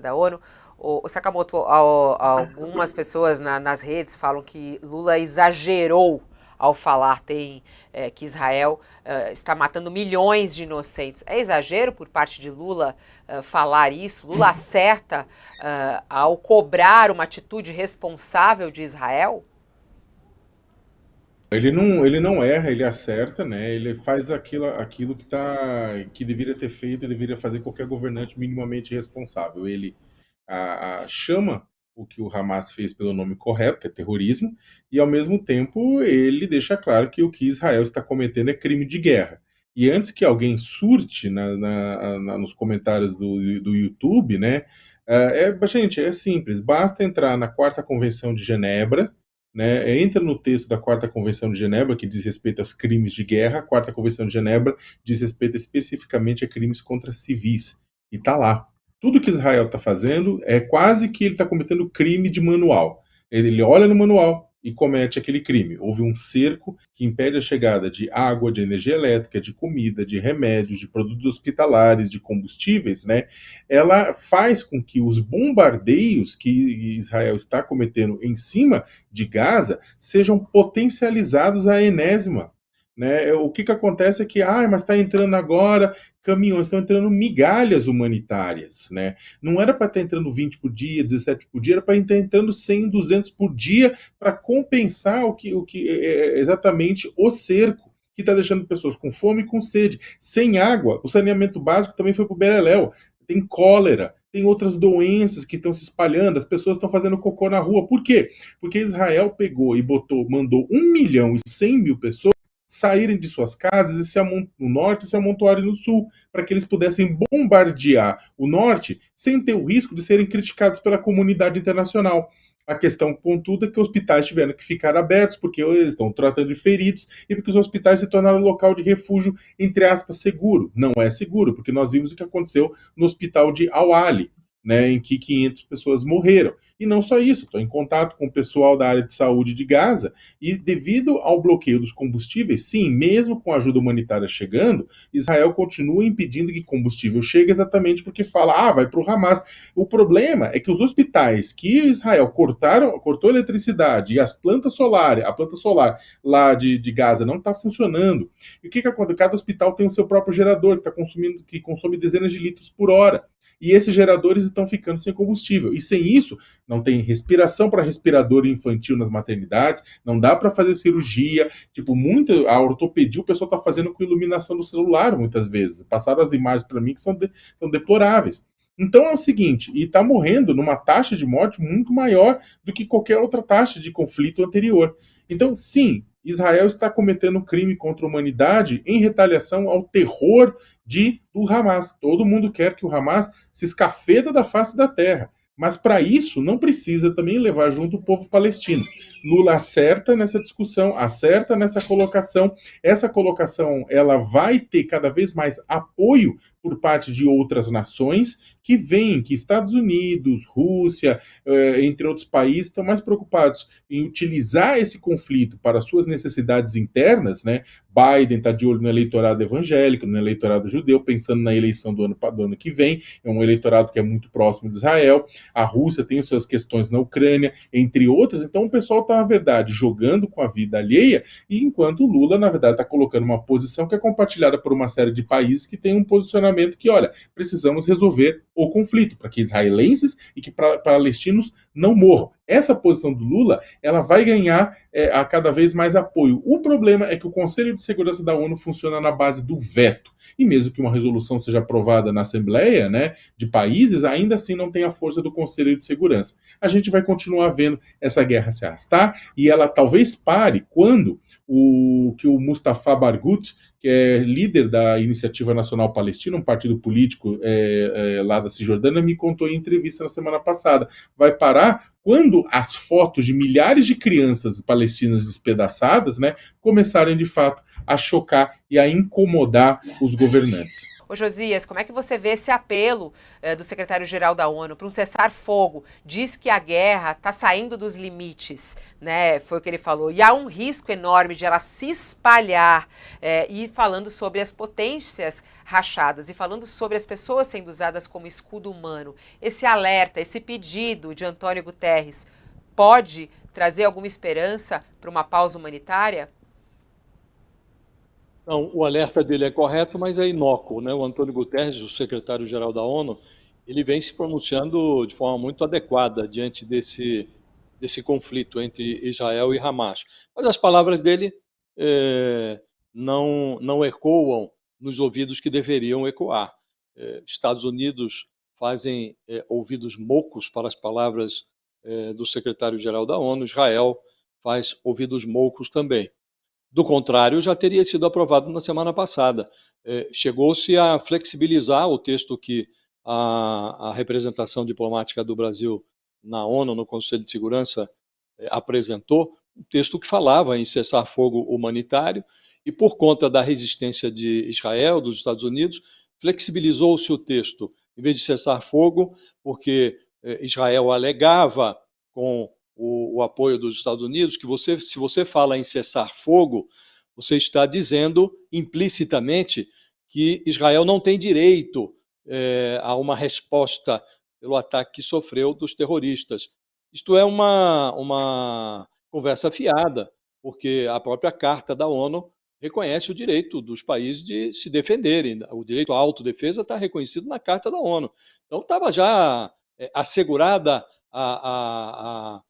da ONU, o Sakamoto, algumas pessoas nas redes falam que Lula exagerou ao falar que Israel está matando milhões de inocentes. É exagero por parte de Lula falar isso? Lula acerta ao cobrar uma atitude responsável de Israel? Ele não erra, ele acerta, né? Ele faz aquilo que deveria ter feito e deveria fazer qualquer governante minimamente responsável. Ele chama o que o Hamas fez pelo nome correto, que é terrorismo, e ao mesmo tempo ele deixa claro que o que Israel está cometendo é crime de guerra. E antes que alguém surte nos comentários do YouTube, né? Gente, é simples, basta entrar na Quarta Convenção de Genebra, né, entra no texto da Quarta Convenção de Genebra, que diz respeito aos crimes de guerra. A Quarta Convenção de Genebra diz respeito especificamente a crimes contra civis. E está lá. Tudo que Israel está fazendo é quase que ele está cometendo crime de manual. Ele olha no manual e comete aquele crime. Houve um cerco que impede a chegada de água, de energia elétrica, de comida, de remédios, de produtos hospitalares, de combustíveis, né? Ela faz com que os bombardeios que Israel está cometendo em cima de Gaza sejam potencializados à enésima. Né? O que acontece é que, mas está entrando agora caminhões, estão entrando migalhas humanitárias. Né? Não era para estar entrando 20 por dia, 17 por dia, era para estar entrando 100, 200 por dia para compensar o que é exatamente o cerco que está deixando pessoas com fome e com sede. Sem água, o saneamento básico também foi para o Beleléu. Tem cólera, tem outras doenças que estão se espalhando, as pessoas estão fazendo cocô na rua. Por quê? Porque Israel pegou e mandou 1.100.000 pessoas saírem de suas casas e no norte e se amontoarem no sul, para que eles pudessem bombardear o norte sem ter o risco de serem criticados pela comunidade internacional. A questão, contudo, é que hospitais tiveram que ficar abertos porque eles estão tratando de feridos e porque os hospitais se tornaram local de refúgio, entre aspas, seguro. Não é seguro, porque nós vimos o que aconteceu no hospital de Al-Ali, né, em que 500 pessoas morreram. E não só isso, estou em contato com o pessoal da área de saúde de Gaza e devido ao bloqueio dos combustíveis, sim, mesmo com a ajuda humanitária chegando, Israel continua impedindo que combustível chegue exatamente porque fala, vai para o Hamas. O problema é que os hospitais que Israel cortou a eletricidade e a planta solar lá de Gaza não está funcionando. E o que acontece? Cada hospital tem o seu próprio gerador que consome dezenas de litros por hora. E esses geradores estão ficando sem combustível. E sem isso, não tem respiração para respirador infantil nas maternidades, não dá para fazer cirurgia. Tipo, a ortopedia o pessoal está fazendo com iluminação do celular muitas vezes. Passaram as imagens para mim que são deploráveis. Então é o seguinte, e está morrendo numa taxa de morte muito maior do que qualquer outra taxa de conflito anterior. Então, sim, Israel está cometendo crime contra a humanidade em retaliação ao terror do Hamas. Todo mundo quer que o Hamas se escafeda da face da terra. Mas para isso não precisa também levar junto o povo palestino. Lula acerta nessa discussão, acerta nessa colocação. Essa colocação ela vai ter cada vez mais apoio por parte de outras nações que veem que Estados Unidos, Rússia, entre outros países, estão mais preocupados em utilizar esse conflito para suas necessidades internas, né? Biden está de olho no eleitorado evangélico, no eleitorado judeu, pensando na eleição do ano que vem. É um eleitorado que é muito próximo de Israel. A Rússia tem suas questões na Ucrânia, entre outras. Então o pessoal está, na verdade, jogando com a vida alheia, e enquanto o Lula, na verdade, está colocando uma posição que é compartilhada por uma série de países que tem um posicionamento que, olha, precisamos resolver o conflito para que israelenses e que palestinos não morram. Essa posição do Lula, ela vai ganhar a cada vez mais apoio. O problema é que o Conselho de Segurança da ONU funciona na base do veto. E mesmo que uma resolução seja aprovada na Assembleia, né, de países, ainda assim não tem a força do Conselho de Segurança. A gente vai continuar vendo essa guerra se arrastar e ela talvez pare quando o Mustafa Barghouti, que é líder da Iniciativa Nacional Palestina, um partido político lá da Cisjordânia, me contou em entrevista na semana passada. Vai parar quando as fotos de milhares de crianças palestinas despedaçadas, né, começarem de fato a chocar e a incomodar os governantes. Ô Josias, como é que você vê esse apelo do secretário-geral da ONU para um cessar-fogo? Diz que a guerra está saindo dos limites, né? Foi o que ele falou. E há um risco enorme de ela se espalhar. E falando sobre as potências rachadas e falando sobre as pessoas sendo usadas como escudo humano. Esse alerta, esse pedido de Antônio Guterres pode trazer alguma esperança para uma pausa humanitária? Não, o alerta dele é correto, mas é inócuo, né? O Antônio Guterres, o secretário-geral da ONU, ele vem se pronunciando de forma muito adequada diante desse conflito entre Israel e Hamas. Mas as palavras dele não ecoam nos ouvidos que deveriam ecoar. Estados Unidos fazem ouvidos moucos para as palavras do secretário-geral da ONU, Israel faz ouvidos moucos também. Do contrário, já teria sido aprovado na semana passada. Chegou-se a flexibilizar o texto que a representação diplomática do Brasil na ONU, no Conselho de Segurança, apresentou, um texto que falava em cessar-fogo humanitário, e por conta da resistência de Israel, dos Estados Unidos, flexibilizou-se o texto, em vez de cessar-fogo, porque Israel alegava com o apoio dos Estados Unidos, que se você fala em cessar-fogo, você está dizendo implicitamente que Israel não tem direito a uma resposta pelo ataque que sofreu dos terroristas. Isto é uma conversa fiada, porque a própria Carta da ONU reconhece o direito dos países de se defenderem. O direito à autodefesa está reconhecido na Carta da ONU. Então estava já assegurada a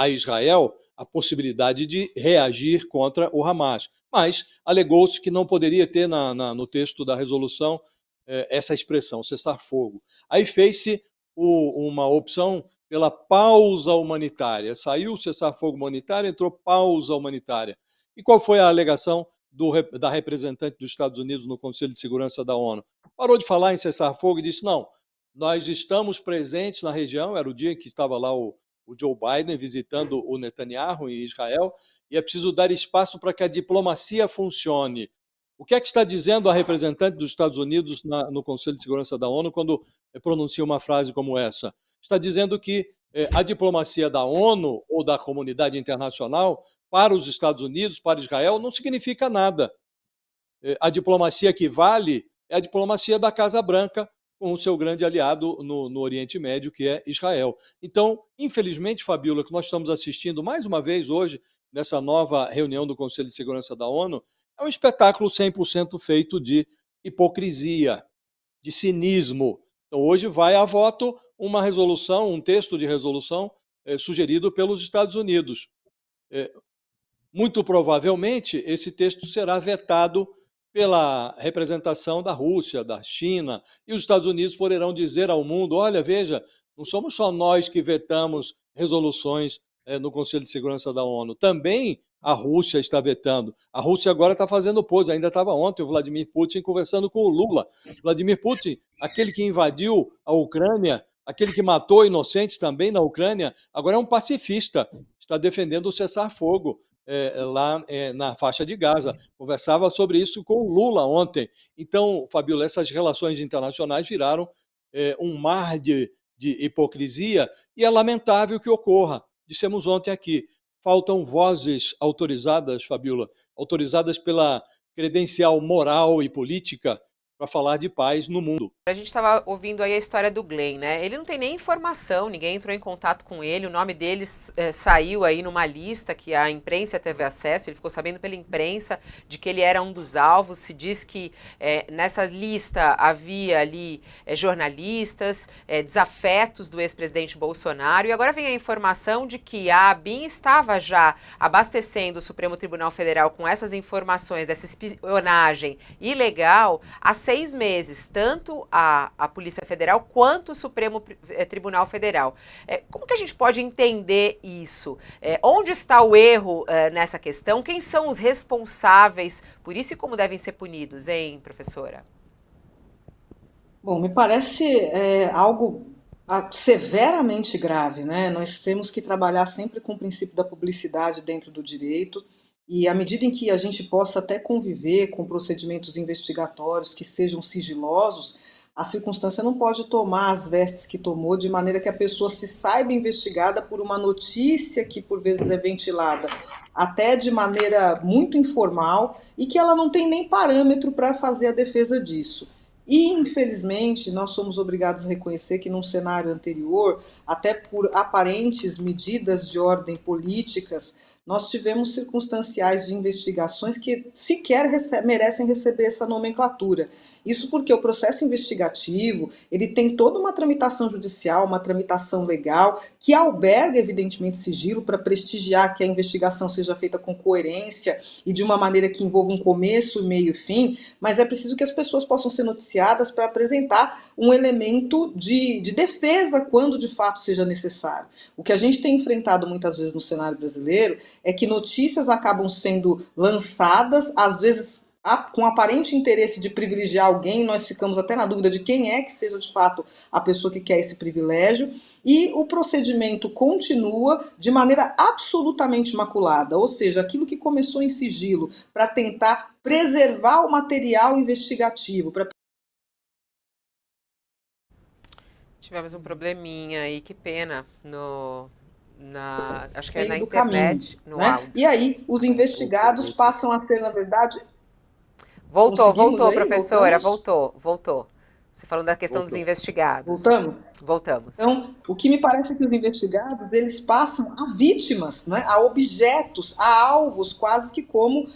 Israel a possibilidade de reagir contra o Hamas. Mas alegou-se que não poderia ter no texto da resolução essa expressão, cessar-fogo. Aí fez-se uma opção pela pausa humanitária. Saiu o cessar-fogo humanitário, entrou pausa humanitária. E qual foi a alegação da representante dos Estados Unidos no Conselho de Segurança da ONU? Parou de falar em cessar-fogo e disse, não, nós estamos presentes na região, era o dia em que estava lá o Joe Biden visitando o Netanyahu em Israel, e é preciso dar espaço para que a diplomacia funcione. O que é que está dizendo a representante dos Estados Unidos no Conselho de Segurança da ONU quando pronuncia uma frase como essa? Está dizendo que a diplomacia da ONU ou da comunidade internacional para os Estados Unidos, para Israel, não significa nada. A diplomacia que vale é a diplomacia da Casa Branca, com o seu grande aliado no Oriente Médio, que é Israel. Então, infelizmente, Fabíola, que nós estamos assistindo mais uma vez hoje, nessa nova reunião do Conselho de Segurança da ONU, é um espetáculo 100% feito de hipocrisia, de cinismo. Então, hoje vai a voto uma resolução, um texto de resolução sugerido pelos Estados Unidos. Muito provavelmente, esse texto será vetado pela representação da Rússia, da China, e os Estados Unidos poderão dizer ao mundo, olha, veja, não somos só nós que vetamos resoluções no Conselho de Segurança da ONU, também a Rússia está vetando. A Rússia agora está fazendo pose, ainda estava ontem o Vladimir Putin conversando com o Lula. Vladimir Putin, aquele que invadiu a Ucrânia, aquele que matou inocentes também na Ucrânia, agora é um pacifista, está defendendo o cessar-fogo lá na faixa de Gaza. Conversava sobre isso com o Lula ontem. Então, Fabíola, essas relações internacionais viraram um mar de hipocrisia e é lamentável que ocorra. Dissemos ontem aqui, faltam vozes autorizadas, Fabíola, autorizadas pela credencial moral e política para falar de paz no mundo. A gente estava ouvindo aí a história do Glenn, né? Ele não tem nem informação, ninguém entrou em contato com ele, o nome dele saiu aí numa lista que a imprensa teve acesso, ele ficou sabendo pela imprensa de que ele era um dos alvos, se diz que nessa lista havia ali jornalistas, desafetos do ex-presidente Bolsonaro, e agora vem a informação de que a ABIN estava já abastecendo o Supremo Tribunal Federal com essas informações dessa espionagem ilegal há 6 meses, tanto a Polícia Federal quanto o Supremo Tribunal Federal. Como que a gente pode entender isso? Onde está o erro nessa questão? Quem são os responsáveis por isso e como devem ser punidos, hein, professora? Bom, me parece algo severamente grave, né? Nós temos que trabalhar sempre com o princípio da publicidade dentro do direito E à medida em que a gente possa até conviver com procedimentos investigatórios que sejam sigilosos, a circunstância não pode tomar as vestes que tomou, de maneira que a pessoa se saiba investigada por uma notícia que por vezes é ventilada até de maneira muito informal e que ela não tem nem parâmetro para fazer a defesa disso. E, infelizmente, nós somos obrigados a reconhecer que num cenário anterior, até por aparentes medidas de ordem políticas, nós tivemos circunstanciais de investigações que sequer merecem receber essa nomenclatura. Isso porque o processo investigativo, ele tem toda uma tramitação judicial, uma tramitação legal, que alberga, evidentemente, sigilo para prestigiar que a investigação seja feita com coerência e de uma maneira que envolva um começo, meio e fim, mas é preciso que as pessoas possam ser noticiadas para apresentar um elemento de defesa quando de fato seja necessário. O que a gente tem enfrentado muitas vezes no cenário brasileiro é que notícias acabam sendo lançadas, às vezes com aparente interesse de privilegiar alguém, nós ficamos até na dúvida de quem é que seja de fato a pessoa que quer esse privilégio, e o procedimento continua de maneira absolutamente imaculada, ou seja, aquilo que começou em sigilo para tentar preservar o material investigativo, para... Tivemos um probleminha aí, que pena, acho que é na do internet, caminho, no né? áudio. E aí, os investigados passam a ser, na verdade... Voltou, Conseguimos aí? professora, Voltamos? voltou. Você falando da questão dos investigados. Voltamos? Voltamos. Então, o que me parece é que os investigados, eles passam a vítimas, né, a objetos, a alvos, quase que como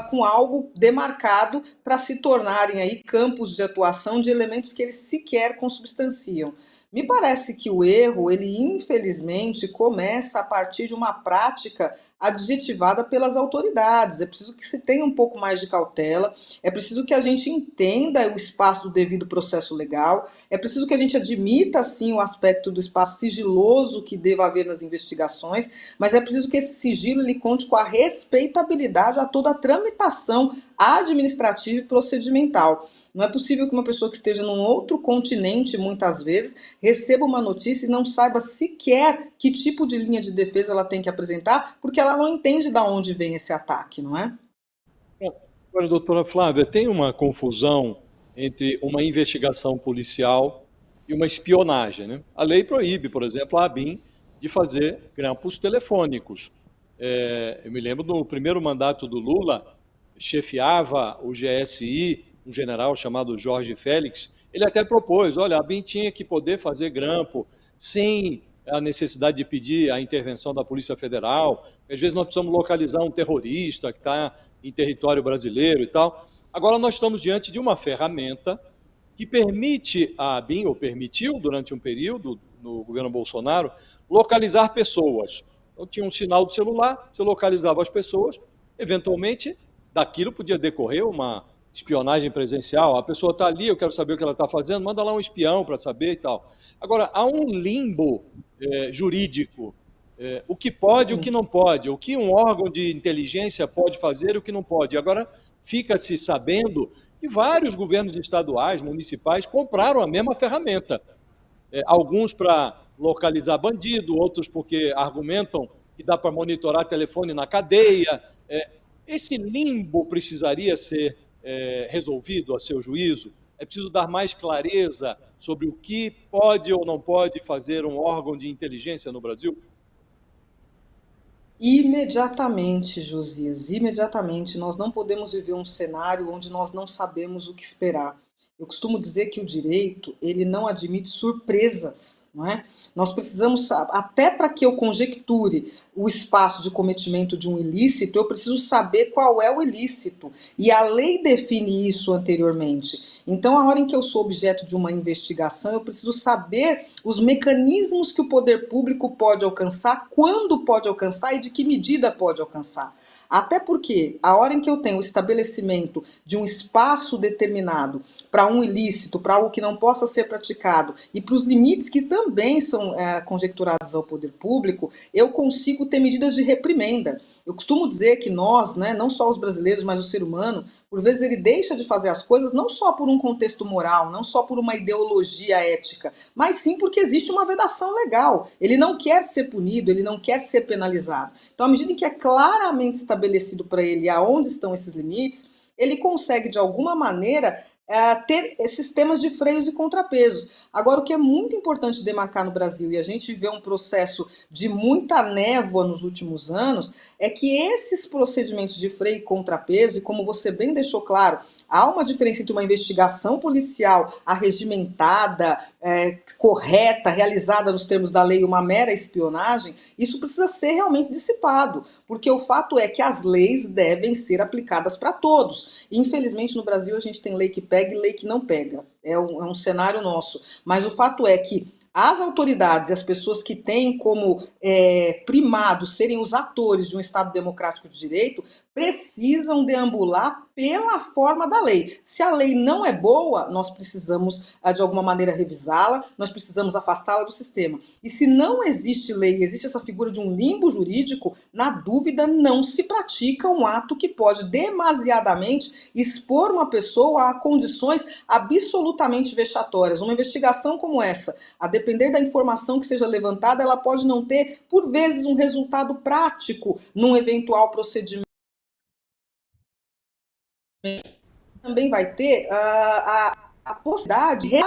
com algo demarcado para se tornarem aí campos de atuação de elementos que eles sequer consubstanciam. Me parece que o erro, ele infelizmente começa a partir de uma prática adjetivada pelas autoridades. É preciso que se tenha um pouco mais de cautela, é preciso que a gente entenda o espaço do devido processo legal, é preciso que a gente admita, sim, o aspecto do espaço sigiloso que deva haver nas investigações, mas é preciso que esse sigilo ele conte com a respeitabilidade a toda a tramitação administrativa e procedimental. Não é possível que uma pessoa que esteja num outro continente, muitas vezes, receba uma notícia e não saiba sequer que tipo de linha de defesa ela tem que apresentar, porque ela não entende de onde vem esse ataque, não é? Agora, doutora Flávia, tem uma confusão entre uma investigação policial e uma espionagem, né? A lei proíbe, por exemplo, a ABIN de fazer grampos telefônicos. Eu me lembro do primeiro mandato do Lula, chefiava o GSI, um general chamado Jorge Félix, ele até propôs, olha, a ABIN tinha que poder fazer grampo sem a necessidade de pedir a intervenção da Polícia Federal, às vezes nós precisamos localizar um terrorista que está em território brasileiro e tal. Agora nós estamos diante de uma ferramenta que permite a ABIN, ou permitiu durante um período no governo Bolsonaro, localizar pessoas. Então tinha um sinal do celular, você localizava as pessoas, eventualmente daquilo podia decorrer uma espionagem presencial, a pessoa está ali, eu quero saber o que ela está fazendo, manda lá um espião para saber e tal. Agora, há um limbo jurídico, o que pode e o que não pode, o que um órgão de inteligência pode fazer e o que não pode. Agora, fica-se sabendo que vários governos estaduais, municipais, compraram a mesma ferramenta. Alguns para localizar bandido, outros porque argumentam que dá para monitorar telefone na cadeia. Esse limbo precisaria ser resolvido a seu juízo? É preciso dar mais clareza sobre o que pode ou não pode fazer um órgão de inteligência no Brasil? Imediatamente, Josias, imediatamente. Nós não podemos viver um cenário onde nós não sabemos o que esperar. Eu costumo dizer que o direito, ele não admite surpresas, não é? Nós precisamos, até para que eu conjecture o espaço de cometimento de um ilícito, eu preciso saber qual é o ilícito. E a lei define isso anteriormente. Então, a hora em que eu sou objeto de uma investigação, eu preciso saber os mecanismos que o poder público pode alcançar, quando pode alcançar e de que medida pode alcançar. Até porque, a hora em que eu tenho o estabelecimento de um espaço determinado para um ilícito, para algo que não possa ser praticado, e para os limites que também são conjecturados ao poder público, eu consigo ter medidas de reprimenda. Eu costumo dizer que nós, né, não só os brasileiros, mas o ser humano, Por vezes ele deixa de fazer as coisas não só por um contexto moral, não só por uma ideologia ética, mas sim porque existe uma vedação legal. Ele não quer ser punido, ele não quer ser penalizado. Então, à medida em que é claramente estabelecido para ele aonde estão esses limites, ele consegue, de alguma maneira, ter esses temas de freios e contrapesos. Agora, o que é muito importante demarcar no Brasil, e a gente vê um processo de muita névoa nos últimos anos, é que esses procedimentos de freio e contrapeso, e como você bem deixou claro, há uma diferença entre uma investigação policial arregimentada, correta, realizada nos termos da lei, e uma mera espionagem. Isso precisa ser realmente dissipado, porque o fato é que as leis devem ser aplicadas para todos. Infelizmente, no Brasil, a gente tem lei que pega e lei que não pega. É um cenário nosso. Mas o fato é que as autoridades e as pessoas que têm como primado serem os atores de um Estado democrático de direito precisam deambular pela forma da lei. Se a lei não é boa, nós precisamos, de alguma maneira, revisá-la, nós precisamos afastá-la do sistema. E se não existe lei, existe essa figura de um limbo jurídico, na dúvida, não se pratica um ato que pode demasiadamente expor uma pessoa a condições absolutamente vexatórias. Uma investigação como essa, a depender da informação que seja levantada, ela pode não ter, por vezes, um resultado prático num eventual procedimento. Também vai ter a possibilidade de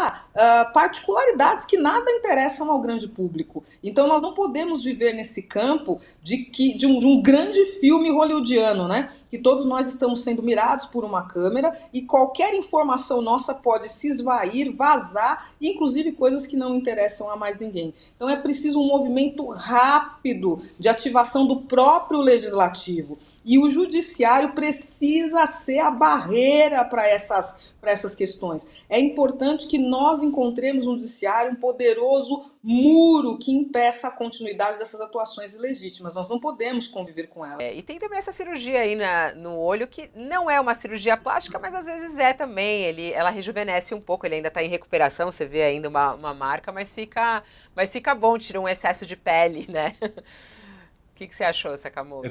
particularidades que nada interessam ao grande público. Então nós não podemos viver nesse campo de um grande filme hollywoodiano, né? Que todos nós estamos sendo mirados por uma câmera e qualquer informação nossa pode se esvair, vazar, inclusive coisas que não interessam a mais ninguém. Então é preciso um movimento rápido de ativação do próprio legislativo. E o judiciário precisa ser a barreira para essas questões. É importante que nós encontremos no judiciário um poderoso muro que impeça a continuidade dessas atuações ilegítimas. Nós não podemos conviver com elas. E tem também essa cirurgia aí no olho, que não é uma cirurgia plástica, mas às vezes é também. Ela rejuvenesce um pouco, ele ainda está em recuperação, você vê ainda uma marca, mas fica bom, tira um excesso de pele, né? O que você achou, Sakamoto?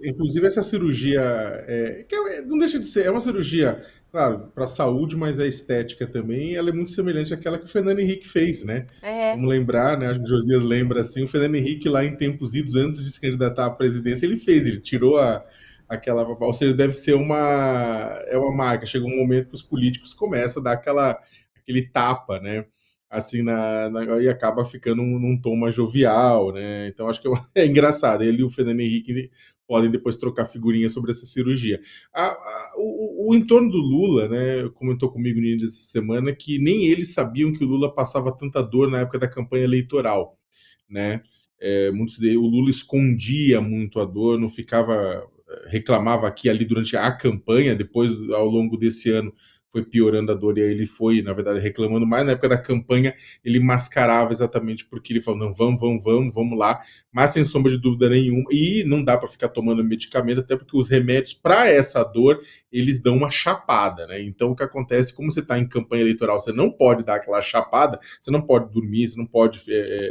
Inclusive essa cirurgia, não deixa de ser, é uma cirurgia, claro, para a saúde, mas a estética também, ela é muito semelhante àquela que o Fernando Henrique fez, né? Vamos lembrar, né? Acho que o Josias lembra assim, o Fernando Henrique lá em tempos idos, antes de se candidatar à presidência, ele tirou aquela, ou seja, deve ser uma marca. Chega um momento que os políticos começam a dar aquele tapa, né? Assim, e acaba ficando num tom mais jovial, né? Então acho que é engraçado. Ele e o Fernando Henrique podem depois trocar figurinhas sobre essa cirurgia. O entorno do Lula, né, comentou comigo no início dessa semana que nem eles sabiam que o Lula passava tanta dor na época da campanha eleitoral, né? O Lula escondia muito a dor, não ficava, reclamava aqui e ali durante a campanha. Depois, ao longo desse ano, foi piorando a dor e aí ele foi, na verdade, reclamando mais. Na época da campanha, ele mascarava exatamente porque ele falou, não, vamos lá, mas sem sombra de dúvida nenhuma, e não dá para ficar tomando medicamento, até porque os remédios para essa dor, eles dão uma chapada, né? Então o que acontece, como você está em campanha eleitoral, você não pode dar aquela chapada, você não pode dormir, você não pode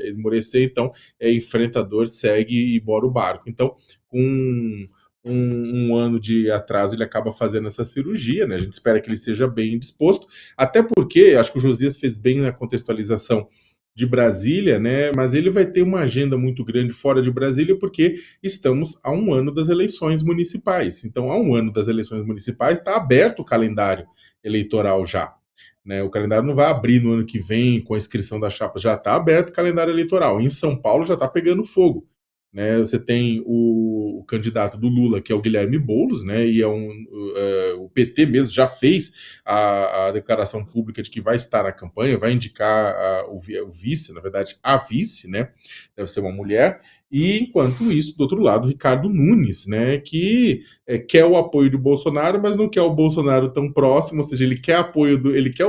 esmorecer, então enfrenta a dor, segue e bora o barco. Então, com um ano de atraso, ele acaba fazendo essa cirurgia, né? A gente espera que ele seja bem disposto, até porque, acho que o Josias fez bem na contextualização de Brasília, né? Mas ele vai ter uma agenda muito grande fora de Brasília, porque estamos a um ano das eleições municipais. Então, a um ano das eleições municipais, está aberto o calendário eleitoral já. Né, o calendário não vai abrir no ano que vem com a inscrição da chapa, já está aberto o calendário eleitoral. Em São Paulo já está pegando fogo. Né, você tem o candidato do Lula, que é o Guilherme Boulos, né, e o PT mesmo já fez a declaração pública de que vai estar na campanha, vai indicar o vice, na verdade, a vice, né, deve ser uma mulher. E, enquanto isso, do outro lado, Ricardo Nunes, né, que quer o apoio do Bolsonaro, mas não quer o Bolsonaro tão próximo, ou seja, ele quer ele quer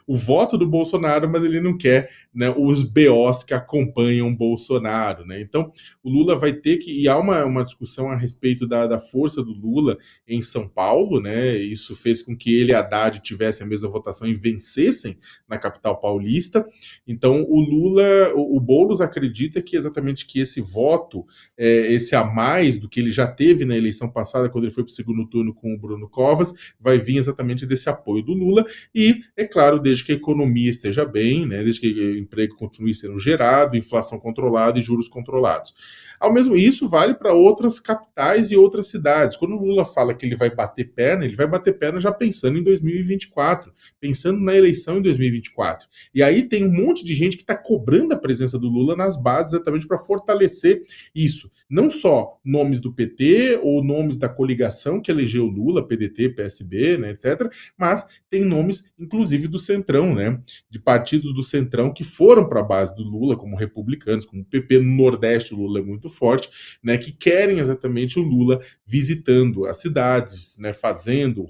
o voto do Bolsonaro, mas ele não quer, né, os BOs que acompanham o Bolsonaro, né? Então, o Lula vai ter que... E há uma discussão a respeito da força do Lula em São Paulo, né? Isso fez com que ele e Haddad tivessem a mesma votação e vencessem na capital paulista. Então, o Boulos acredita que exatamente que esse voto voto, esse a mais do que ele já teve na eleição passada, quando ele foi para o segundo turno com o Bruno Covas, vai vir exatamente desse apoio do Lula, e, é claro, desde que a economia esteja bem, né, desde que o emprego continue sendo gerado, inflação controlada e juros controlados. Ao mesmo isso vale para outras capitais e outras cidades. Quando o Lula fala que ele vai bater perna, ele vai bater perna já pensando em 2024, pensando na eleição em 2024. E aí tem um monte de gente que está cobrando a presença do Lula nas bases exatamente para fortalecer isso. Não só nomes do PT ou nomes da coligação que elegeu Lula, PDT, PSB, né, etc., mas tem nomes, inclusive, do Centrão, né, de partidos do Centrão que foram para a base do Lula, como republicanos, como o PP no Nordeste, o Lula é muito forte, né, que querem exatamente o Lula visitando as cidades, né,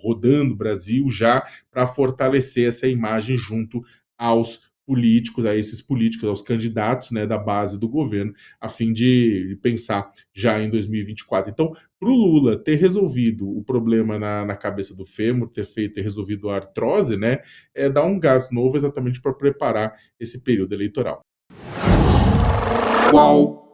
rodando o Brasil já para fortalecer essa imagem junto aos políticos, a esses políticos, aos candidatos, né, da base do governo, a fim de pensar já em 2024. Então, para o Lula ter resolvido o problema na cabeça do fêmur, ter resolvido a artrose, né, dar um gás novo exatamente para preparar esse período eleitoral. Qual